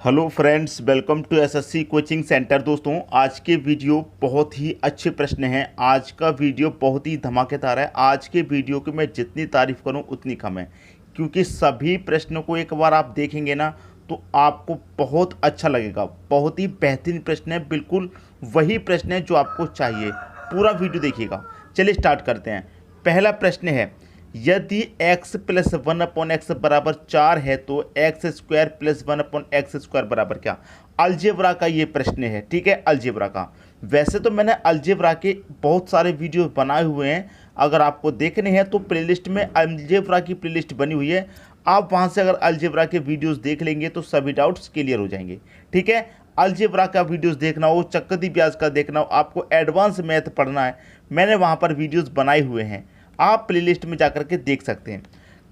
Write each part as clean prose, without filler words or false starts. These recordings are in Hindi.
Hello friends, welcome to SSC coaching centre. दोस्तों, आज के वीडियो बहुत ही अच्छे प्रश्न हैं। आज का वीडियो बहुत ही धमाकेदार है। आज के वीडियो की मैं जितनी तारीफ़ करूं उतनी कम है, क्योंकि सभी प्रश्नों को एक बार आप देखेंगे ना तो आपको बहुत अच्छा लगेगा। बहुत ही बेहतरीन प्रश्न है, बिल्कुल वही प्रश्न है जो आपको चाहिए। पूरा वीडियो देखिएगा। चलिए स्टार्ट करते हैं। पहला प्रश्न है, यदि x प्लस 1/x बराबर 4 है तो x square plus 1/x square बराबर क्या। अलजेब्रा का ये प्रश्न है, ठीक है, अलजेब्रा का। वैसे तो मैंने अलजेब्रा के बहुत सारे वीडियो बनाए हुए हैं। अगर आपको देखने हैं तो प्लेलिस्ट में अलजेब्रा की प्लेलिस्ट बनी हुई है। आप वहां से अगर अलजेब्रा के वीडियोस देख लेंगे तो सभी डाउट्स क्लियर हो जाएंगे, ठीक है। अलजेब्रा का वीडियोस देखना हो, चक्रवृद्धि ब्याज का देखना हो, आपको एडवांस मैथ पढ़ना है, मैंने वहां पर वीडियोस बनाए हुए हैं। आप प्लेलिस्ट में जाकर के देख सकते हैं।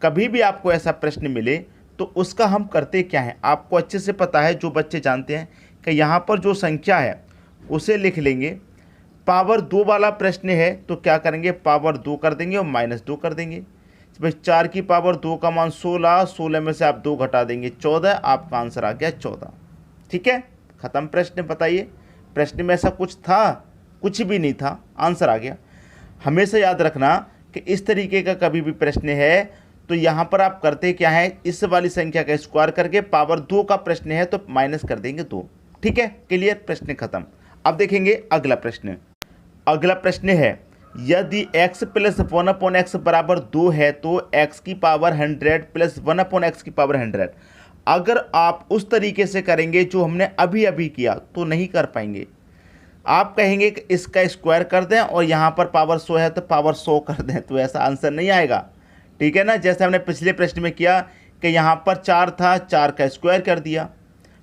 कभी भी आपको ऐसा प्रश्न मिले तो उसका हम करते क्या है, आपको अच्छे से पता है। जो बच्चे जानते हैं कि यहाँ पर जो संख्या है उसे लिख लेंगे। पावर 2 वाला प्रश्न है तो क्या करेंगे, पावर 2 कर देंगे और -2 कर देंगे। भाई 4 की पावर 2 का मान 16, 16 में से आप 2 घटा देंगे 14, आपका आंसर आ गया 14। ठीक है, ख़त्म प्रश्न। बताइए, प्रश्न में ऐसा कुछ था? कुछ भी नहीं था, आंसर आ गया। हमेशा याद रखना कि इस तरीके का कभी भी प्रश्न है तो यहाँ पर आप करते क्या है, इस वाली संख्या का स्क्वायर करके, पावर 2 का प्रश्न है तो माइनस कर देंगे 2। ठीक है, क्लियर, प्रश्न खत्म। अब देखेंगे अगला प्रश्न। अगला प्रश्न है, यदि x प्लस 1/x बराबर 2 है तो x की पावर 100 प्लस 1/x की पावर 100। अगर आप उस तरीके से करेंगे जो हमने अभी अभी किया तो नहीं कर पाएंगे। आप कहेंगे कि इसका स्क्वायर कर दें और यहाँ पर पावर 100 है तो पावर 100 कर दें, तो ऐसा आंसर नहीं आएगा, ठीक है ना। जैसे हमने पिछले प्रश्न में किया कि यहाँ पर 4 था, 4 का स्क्वायर कर दिया।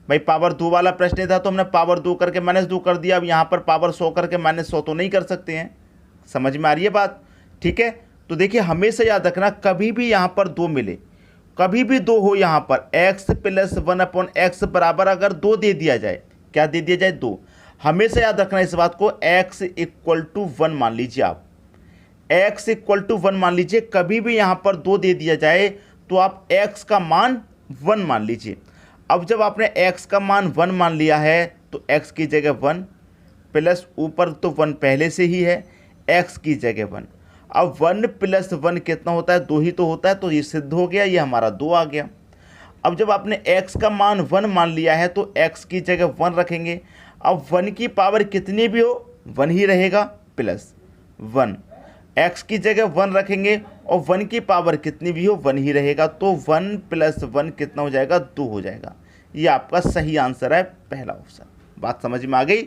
भाई पावर 2 वाला प्रश्न था तो हमने पावर 2 करके -2 कर दिया। अब यहाँ पर पावर 100 करके -100 तो नहीं कर सकते हैं। समझ में आ रही है बात, ठीक है। तो देखिए, हमेशा याद रखना, कभी भी यहाँ पर 2 मिले, कभी भी 2 हो, यहाँ पर x प्लस 1/x बराबर अगर 2 दे दिया जाए, क्या दे दिया जाए, 2। हमेशा याद रखना इस बात को, x = 1 मान लीजिए। आप x = 1 मान लीजिए। कभी भी यहां पर 2 दे दिया जाए तो आप x का मान 1 मान लीजिए। अब जब आपने x का मान 1 मान लिया है तो x की जगह 1 प्लस, ऊपर तो 1 पहले से ही है, x की जगह 1। अब 1 + 1 कितना होता है, 2 ही तो होता है, तो ये सिद्ध हो गया, ये हमारा 2 आ गया। अब जब आपने x का मान 1 मान लिया है तो x की जगह 1 रखेंगे। अब 1 की पावर कितनी भी हो 1 ही रहेगा, प्लस 1, x की जगह 1 रखेंगे और 1 की पावर कितनी भी हो 1 ही रहेगा, तो 1 + 1 कितना हो जाएगा, 2 हो जाएगा। ये आपका सही आंसर है, पहला ऑप्शन। बात समझ में आ गई,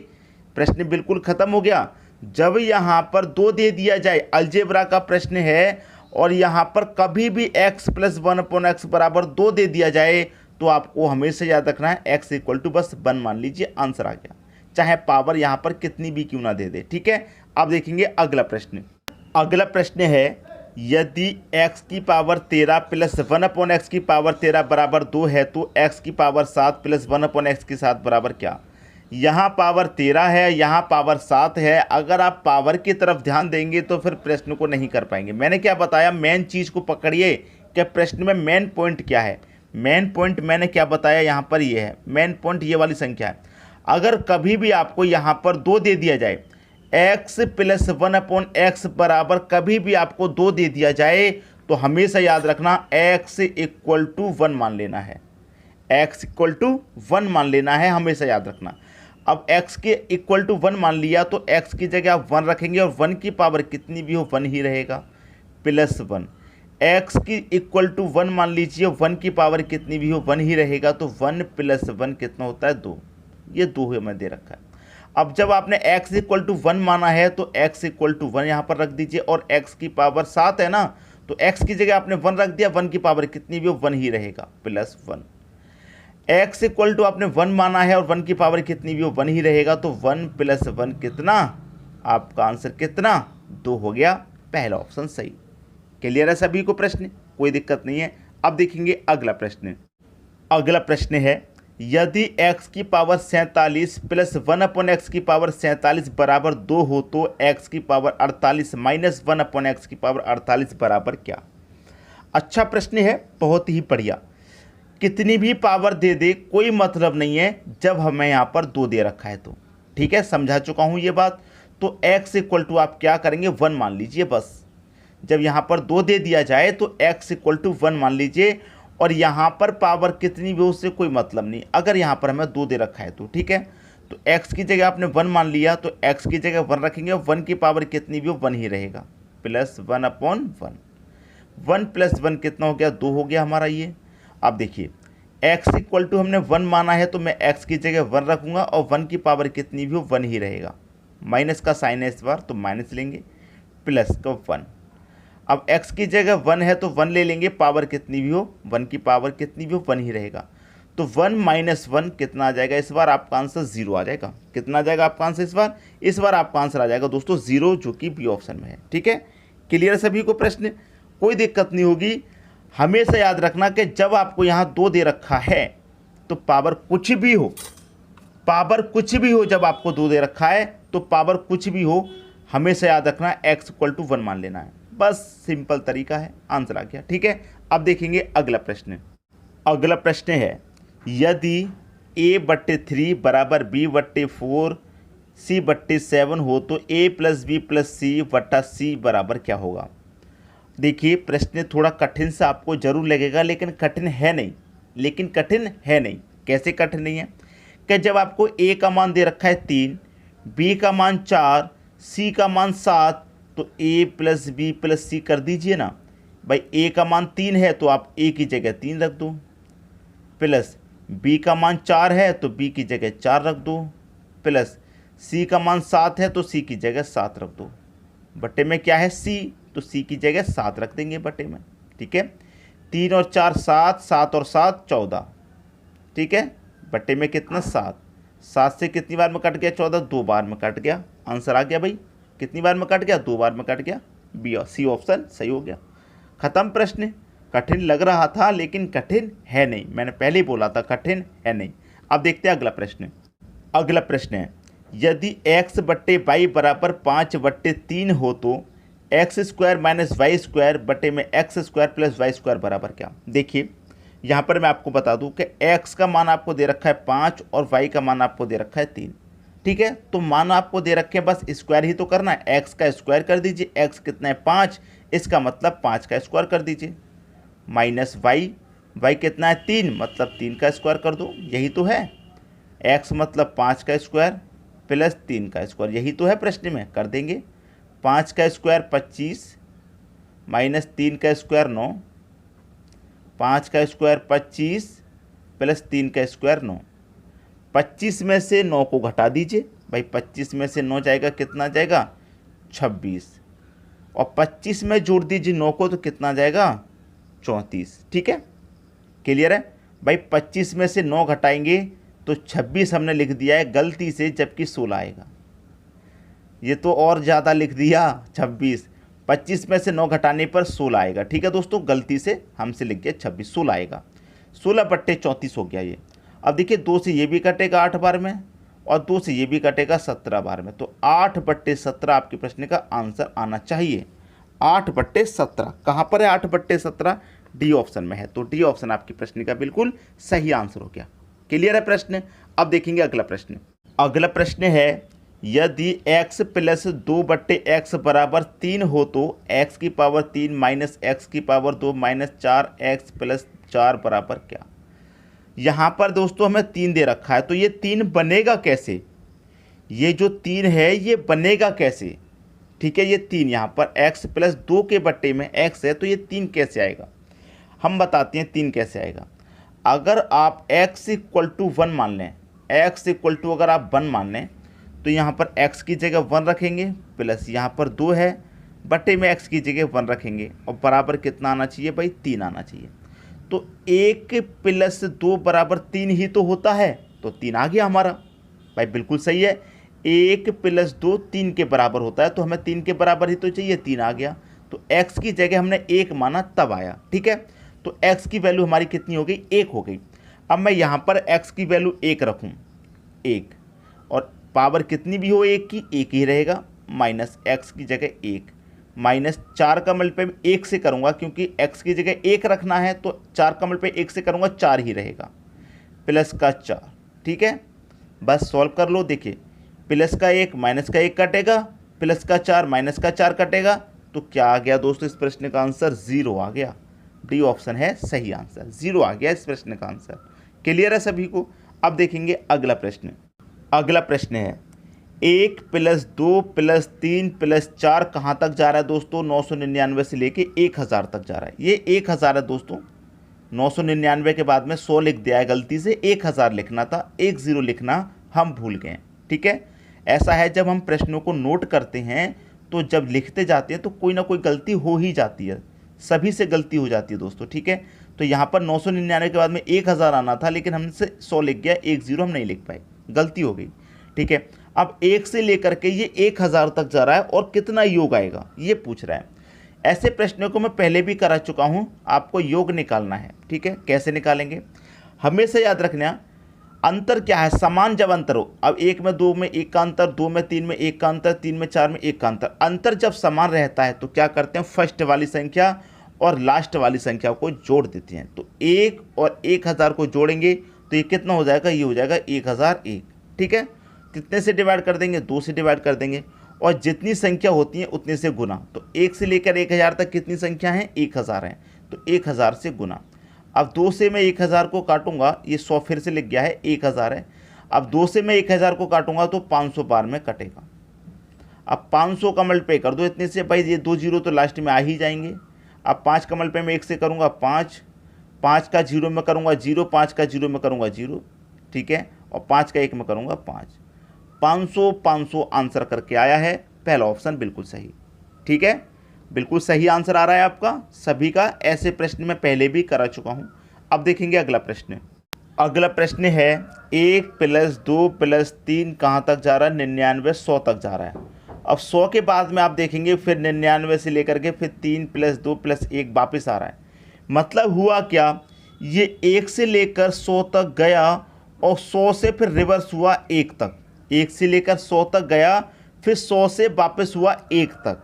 प्रश्न बिल्कुल ख़त्म हो गया। जब यहाँ पर 2 दे दिया जाए, अलजेब्रा का प्रश्न है, और यहाँ पर कभी भी x + 1/x बराबर 2 दे दिया जाए तो आपको हमेशा याद रखना है x = बस 1 मान लीजिए, आंसर आ गया, चाहे पावर यहाँ पर कितनी भी क्यों ना दे दे, ठीक है। अब देखेंगे अगला प्रश्न। अगला प्रश्न है, यदि x की पावर 13 प्लस 1/x की पावर 13 बराबर 2 है तो x की पावर 7 प्लस 1/x की 7 बराबर क्या। यहाँ पावर 13 है, यहाँ पावर 7 है। अगर आप पावर की तरफ ध्यान देंगे तो फिर प्रश्न को नहीं कर पाएंगे। मैंने क्या बताया, मेन चीज़ को पकड़िए कि प्रश्न में मेन पॉइंट क्या है। मेन पॉइंट मैंने क्या बताया, यहाँ पर ये है मेन पॉइंट, ये वाली संख्या है। अगर कभी भी आपको यहाँ पर 2 दे दिया जाए, x + 1/x बराबर कभी भी आपको 2 दे दिया जाए तो हमेशा याद रखना x = 1 मान लेना है। x = 1 मान लेना है, हमेशा याद रखना। अब x के = 1 मान लिया तो x की जगह आप 1 रखेंगे और 1 की पावर कितनी भी हो 1 ही रहेगा, प्लस 1। x की = 1 मान लीजिए, 1 की पावर कितनी भी हो 1 ही रहेगा, तो 1 + 1 कितना होता है, 2। ये 2 हमें दे रखा है। अब जब आपने x = 1 माना है तो x = 1 यहाँ पर रख दीजिए, और x की पावर 7 है ना, तो x की जगह आपने 1 रख दिया, 1 की पावर कितनी भी हो 1 ही रहेगा, प्लस 1। x = आपने 1 माना है और 1 की पावर कितनी भी हो 1 ही रहेगा, तो 1 + 1 कितना, आपका आंसर कितना, 2 हो गया, पहला ऑप्शन सही। क्लियर है सभी को प्रश्न, कोई दिक्कत नहीं है। अब देखेंगे अगला प्रश्न। अगला प्रश्न है, यदि x की पावर 47 प्लस 1/x की पावर 47 बराबर 2 हो तो x की पावर 48 माइनस 1/x की पावर 48 बराबर क्या। अच्छा प्रश्न है, बहुत ही बढ़िया। कितनी भी पावर दे दे कोई मतलब नहीं है जब हमें यहाँ पर 2 दे रखा है तो। ठीक है, समझा चुका हूँ ये बात। तो x इक्वल टू आप क्या करेंगे 1 मान लीजिए बस। जब यहाँ पर 2 दे दिया जाए तो x इक्वल टू 1 मान लीजिए, और यहाँ पर पावर कितनी भी हो उससे कोई मतलब नहीं, अगर यहाँ पर हमें 2 दे रखा है तो। ठीक है, तो x की जगह आपने 1 मान लिया तो x की जगह 1 रखेंगे, 1 की पावर कितनी भी हो 1 ही रहेगा, प्लस 1/1। 1 + 1 कितना हो गया 2 हो गया हमारा ये। अब देखिए x इक्वल टू हमने 1 माना है तो मैं x की जगह 1 रखूँगा और 1 की पावर कितनी भी हो 1 ही रहेगा। माइनस का साइन है इस बार तो माइनस लेंगे, प्लस का 1। अब x की जगह 1 है तो 1 ले लेंगे, पावर कितनी भी हो 1 की पावर कितनी भी हो 1 ही रहेगा। तो 1 - 1 कितना आ जाएगा इस बार आपका आंसर 0 आ जाएगा। कितना आ जाएगा आपका आंसर इस बार आपका आंसर आ जाएगा दोस्तों 0, जो कि बी ऑप्शन में है। ठीक है, क्लियर सभी को प्रश्न, कोई दिक्कत नहीं होगी। हमेशा याद रखना कि जब आपको यहाँ 2 दे रखा है तो पावर कुछ भी हो, जब आपको 2 दे रखा है तो पावर कुछ भी हो, हमेशा याद रखना x इक्वल टू 1 मान लेना है, बस सिंपल तरीका है, आंसर आ गया। ठीक है, अब देखेंगे अगला प्रश्न। अगला प्रश्न है यदि a/3 = b/4 c/7 हो तो a + b + c/c बराबर क्या होगा। देखिए प्रश्न थोड़ा कठिन सा आपको जरूर लगेगा, लेकिन कठिन है नहीं। कैसे कठिन नहीं है कि जब आपको a का मान दे रखा है 3, b का मान 4, c का मान 7, तो a + b + c कर दीजिए ना भाई। a का मान 3 है तो आप a की जगह 3 रख दो, प्लस b का मान 4 है तो b की जगह 4 रख दो, प्लस c का मान 7 है तो c की जगह 7 रख दो। बट्टे में क्या है c, तो c की जगह 7 रख देंगे बट्टे में। ठीक है, 3 और 4 7, 7 और 7 14। ठीक है, बट्टे में कितना 7, 7 से कितनी बार में कट गया 14, 2 बार में कट गया, आंसर आ गया भाई। कितनी बार में कट गया 2 बार में कट गया, बी और सी ऑप्शन सही हो गया। खत्म प्रश्न। कठिन लग रहा था लेकिन कठिन है नहीं, मैंने पहले ही बोला था कठिन है नहीं। अब देखते हैं अगला प्रश्न। अगला प्रश्न है यदि x/y बराबर 5/3 हो तो x² - y² बटे में x² + y² बराबर क्या। देखिए यहाँ पर मैं आपको बता दूं कि x का मान आपको दे रखा है 5 और y का मान आपको दे रखा है 3। ठीक है, तो मान आपको दे रखे हैं, बस स्क्वायर ही तो करना है, x का स्क्वायर कर दीजिए। x कितना है 5, इसका मतलब 5 का स्क्वायर कर दीजिए, माइनस y कितना है 3, मतलब 3 का स्क्वायर कर दो, यही तो है। x मतलब 5 का स्क्वायर प्लस 3 का स्क्वायर, यही तो है प्रश्न में, कर देंगे। 5 का स्क्वायर 25 माइनस 3 का स्क्वायर 9, 5 का स्क्वायर 25 प्लस 3 का स्क्वायर 9। 25 में से 9 को घटा दीजिए भाई, 25 में से 9 जाएगा, कितना जाएगा 26, और 25 में जोड़ दीजिए 9 को तो कितना जाएगा 34। ठीक है, क्लियर है भाई। 25 में से 9 घटाएंगे तो 26 हमने लिख दिया है गलती से, जबकि 16 आएगा, ये तो और ज़्यादा लिख दिया 26। 25 में से 9 घटाने पर 16 आएगा। ठीक है दोस्तों, गलती से हमसे लिख गया 26, 16 आएगा, 16/34 हो गया ये। अब देखिए 2 से ये भी कटेगा 8 बार में, और 2 से ये भी कटेगा 17 बार में, तो 8/17 आपके प्रश्न का आंसर आना चाहिए। 8/17 कहाँ पर है 8/17, डी ऑप्शन में है, तो डी ऑप्शन आपके प्रश्न का बिल्कुल सही आंसर हो गया। क्लियर है प्रश्न। अब देखेंगे अगला प्रश्न। अगला प्रश्न है यदि x + 2/x बराबर 3 हो तो x की पावर 3 माइनस x की पावर 2 माइनस 4x + 4 बराबर क्या। यहाँ पर दोस्तों हमें 3 दे रखा है, तो ये 3 बनेगा कैसे, ये जो 3 है ये बनेगा कैसे। ठीक है, ये 3 यहाँ पर x + 2 के बट्टे में x है, तो ये 3 कैसे आएगा, हम बताते हैं 3 कैसे आएगा। अगर आप x = 1 मान लें, x = अगर आप 1 मान लें तो यहाँ पर x की जगह 1 रखेंगे, प्लस यहाँ पर 2 है, बटे में x की जगह 1 रखेंगे, और बराबर कितना आना चाहिए भाई 3 आना चाहिए। तो 1 + 2 बराबर 3 ही तो होता है, तो 3 आ गया हमारा भाई, बिल्कुल सही है। 1 + 2 3 के बराबर होता है, तो हमें 3 के बराबर ही तो चाहिए, 3 आ गया। तो x की जगह हमने 1 माना तब आया। ठीक है, तो x की वैल्यू हमारी कितनी हो गई 1 हो गई। अब मैं यहाँ पर x की वैल्यू 1 रखूँ, 1, और पावर कितनी भी हो 1 की 1 ही रहेगा, माइनस x की जगह 1 माइनस 4 का मल्टीप्लाई 1 से करूँगा, क्योंकि x की जगह 1 रखना है तो 4 का मल्टीप्लाई 1 से करूँगा 4 ही रहेगा, प्लस का 4। ठीक है, बस सॉल्व कर लो। देखिए प्लस का 1 माइनस का 1 कटेगा, प्लस का 4 माइनस का 4 कटेगा, तो क्या आ गया दोस्तों इस प्रश्न का आंसर? 0 आ गया। डी ऑप्शन है सही आंसर, 0 आ गया इस प्रश्न का आंसर। क्लियर है सभी को? अब देखेंगे अगला प्रश्न। अगला प्रश्न है 1 + 2 + 3 + 4 कहाँ तक जा रहा है दोस्तों? 999 से लेके 1000 तक जा रहा है। ये 1000 है दोस्तों, 999 के बाद में 100 लिख दिया है गलती से, 1000 लिखना था, 10 लिखना हम भूल गए। ठीक है, ऐसा है जब हम प्रश्नों को नोट करते हैं तो जब लिखते जाते हैं तो कोई ना कोई गलती हो ही जाती है, सभी से गलती हो जाती है दोस्तों। ठीक है, तो यहाँ पर 999 के बाद में 1000 आना था, लेकिन हमसे 100 लिख गया, 10 हम नहीं लिख पाए, गलती हो गई। ठीक है, अब 1 से लेकर के ये 1000 तक जा रहा है और कितना योग आएगा ये पूछ रहा है। ऐसे प्रश्नों को मैं पहले भी करा चुका हूँ, आपको योग निकालना है। ठीक है, कैसे निकालेंगे? हमेशा याद रखना, अंतर क्या है? समान जब अंतर हो, अब 1 में 2 में 1 का अंतर, 2 में 3 में 1 का अंतर, 3 में 4 में 1 का अंतर, अंतर जब समान रहता है तो क्या करते हैं? फर्स्ट वाली संख्या और लास्ट वाली संख्या को जोड़ देते हैं। तो 1 और 1000 को जोड़ेंगे तो ये कितना हो जाएगा? ये हो जाएगा 1001। ठीक है, कितने से डिवाइड कर देंगे? 2 से डिवाइड कर देंगे, और जितनी संख्या होती है उतने से गुना। तो 1 से लेकर 1000 तक कितनी संख्या है? 1000 है, तो 1000 से गुना। अब 2 से मैं 1000 को काटूंगा, ये 100 फिर से लिख गया है, 1000 है। अब 2 से मैं 1000 को काटूंगा तो 500 बार में कटेगा। अब 500 का मल्टीप्लाई कर दो इतने से, भाई ये 2 जीरो तो लास्ट में आ ही जाएंगे। अब 5 का मल्टीप्लाई मैं 1 से करूँगा 5, 5 का 0 में करूँगा 0, 5 का 0 में करूँगा 0। ठीक है, और 5 का 1 में करूँगा 5। 500 500 आंसर करके आया है, पहला ऑप्शन बिल्कुल सही। ठीक है, बिल्कुल सही आंसर आ रहा है आपका सभी का। ऐसे प्रश्न मैं पहले भी करा चुका हूं। अब देखेंगे अगला प्रश्न। अगला प्रश्न है 1 + 2 + 3 कहाँ तक जा रहा है? 99 100 तक जा रहा है। अब 100 के बाद में आप देखेंगे फिर 99 से लेकर के फिर 3 + 2 + 1 वापस आ रहा है। मतलब हुआ क्या? ये 1 से लेकर 100 तक गया और 100 से फिर रिवर्स हुआ 1 तक। 1 से लेकर 100 तक गया, फिर 100 से वापस हुआ 1 तक।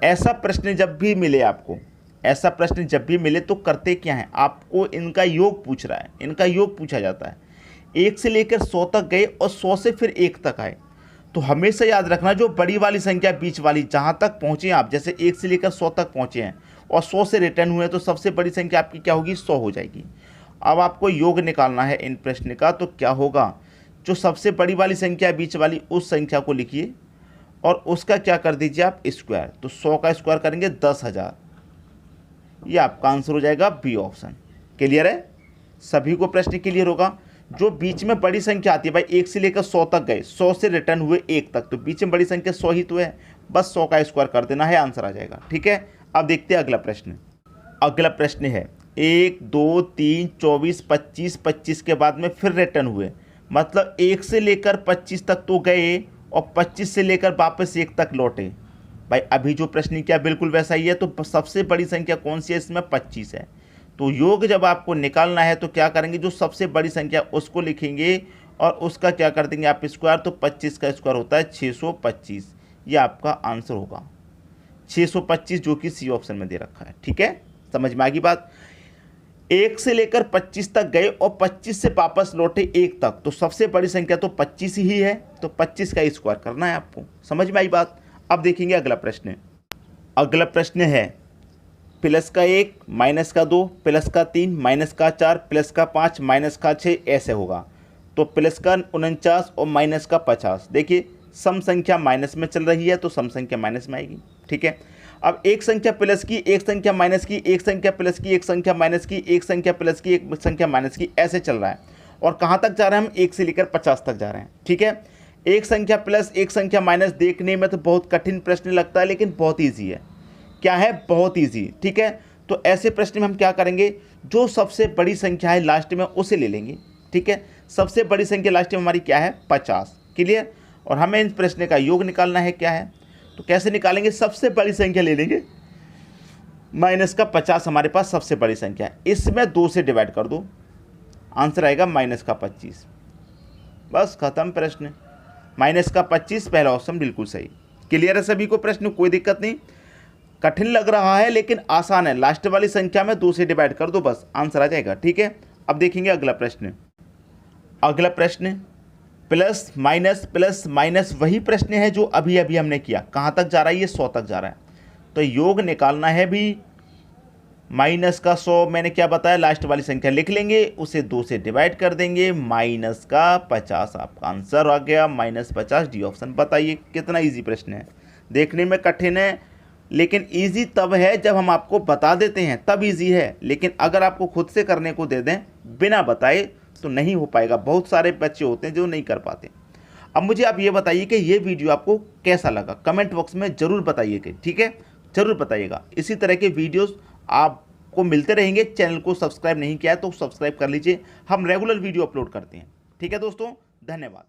ऐसा प्रश्न जब भी मिले आपको, ऐसा प्रश्न जब भी मिले तो करते क्या है? आपको इनका योग पूछ रहा है, इनका योग पूछा जाता है। 1 से लेकर 100 तक गए और 100 से फिर 1 तक आए, तो हमेशा याद रखना जो बड़ी वाली संख्या बीच वाली जहाँ तक पहुँचे आप, जैसे 1 से लेकर 100 तक पहुँचे हैं और 100 से रिटर्न हुए, तो सबसे बड़ी संख्या आपकी क्या होगी? 100 हो जाएगी। अब आपको योग निकालना है इन प्रश्न का, तो क्या होगा? जो सबसे बड़ी वाली संख्या बीच वाली उस संख्या को लिखिए और उसका क्या कर दीजिए आप? स्क्वायर। तो 100 का स्क्वायर करेंगे 10,000, ये आपका आंसर हो जाएगा बी ऑप्शन। क्लियर है? सभी को प्रश्न क्लियर होगा? जो बीच में बड़ी संख्या आती है भाई, 1 से लेकर 100 तक गए, 100 से रिटर्न हुए 1 तक, तो बीच में बड़ी संख्या 100 ही तो है, बस 100 का स्क्वायर कर देना है, आंसर आ जाएगा। ठीक है, अब देखते हैं अगला प्रश्न। अगला प्रश्न है 1 2 3 24 25, 25 के बाद में फिर रिटर्न हुए, मतलब 1 से लेकर 25 तक तो गए और 25 से लेकर वापस 1 तक लौटे। भाई अभी जो प्रश्न किया बिल्कुल वैसा ही है। तो सबसे बड़ी संख्या कौन सी है इसमें? 25 है। तो योग जब आपको निकालना है तो क्या करेंगे? जो सबसे बड़ी संख्या उसको लिखेंगे और उसका क्या कर देंगे आप? स्क्वायर। तो 25 का स्क्वायर होता है 625, ये आपका आंसर होगा 625, जो कि सी ऑप्शन में दे रखा है। ठीक है, समझ में आ गई बात? 1 से लेकर 25 तक गए और 25 से वापस लौटे 1 तक, तो सबसे बड़ी संख्या तो 25 ही है, तो 25 का स्क्वायर करना है आपको। समझ में आई बात? अब देखेंगे अगला प्रश्न। अगला प्रश्न है प्लस का 1 माइनस का 2 प्लस का 3 माइनस का 4 प्लस का 5 माइनस का 6, ऐसे होगा। तो प्लस का 49 और माइनस का 50। देखिए सम संख्या माइनस में चल रही है तो सम संख्या माइनस में आएगी। ठीक है, अब एक संख्या प्लस की, एक संख्या माइनस की, एक संख्या प्लस की, एक संख्या माइनस की, एक संख्या प्लस की, एक संख्या माइनस की, ऐसे चल रहा है। और कहाँ तक जा रहे हैं हम? 1 से लेकर 50 तक जा रहे हैं। ठीक है, एक संख्या प्लस एक संख्या माइनस देखने में तो बहुत कठिन प्रश्न लगता है, लेकिन बहुत ईजी है। क्या है? बहुत ईजी। ठीक है, तो ऐसे प्रश्न में हम क्या करेंगे? जो सबसे बड़ी संख्या है लास्ट में उसे ले लेंगे। ठीक है, सबसे बड़ी संख्या लास्ट में हमारी क्या है? 50। क्लियर? और हमें इन प्रश्न का योग निकालना है। क्या है? तो कैसे निकालेंगे? सबसे बड़ी संख्या ले लेंगे, माइनस का 50 हमारे पास सबसे बड़ी संख्या है, इसमें 2 से डिवाइड कर दो, आंसर आएगा माइनस का 25। बस खत्म प्रश्न। माइनस का 25, पहला ऑप्शन बिल्कुल सही। क्लियर है सभी को प्रश्न? कोई दिक्कत नहीं। कठिन लग रहा है लेकिन आसान है, लास्ट वाली संख्या में 2 से डिवाइड कर दो, बस आंसर आ जाएगा। ठीक है, अब देखेंगे अगला प्रश्न। अगला प्रश्न प्लस माइनस वही प्रश्न है जो अभी अभी हमने किया। कहाँ तक जा रहा है ये? 100 तक जा रहा है। तो योग निकालना है भी, माइनस का 100 मैंने क्या बताया, लास्ट वाली संख्या लिख लेंगे, उसे 2 से डिवाइड कर देंगे, माइनस का 50 आपका आंसर आ गया, -50 डी ऑप्शन। बताइए कितना इजी प्रश्न है, देखने में कठिन है लेकिन इजी तब है जब हम आपको बता देते हैं, तब इजी है। लेकिन अगर आपको खुद से करने को दे दें बिना बताए तो नहीं हो पाएगा। बहुत सारे बच्चे होते हैं जो नहीं कर पाते। अब मुझे आप ये बताइए कि ये वीडियो आपको कैसा लगा, कमेंट बॉक्स में ज़रूर बताइएगा। ठीक है, ज़रूर बताइएगा। इसी तरह के वीडियोस आपको मिलते रहेंगे। चैनल को सब्सक्राइब नहीं किया है तो सब्सक्राइब कर लीजिए, हम रेगुलर वीडियो अपलोड करते हैं। ठीक है दोस्तों, धन्यवाद।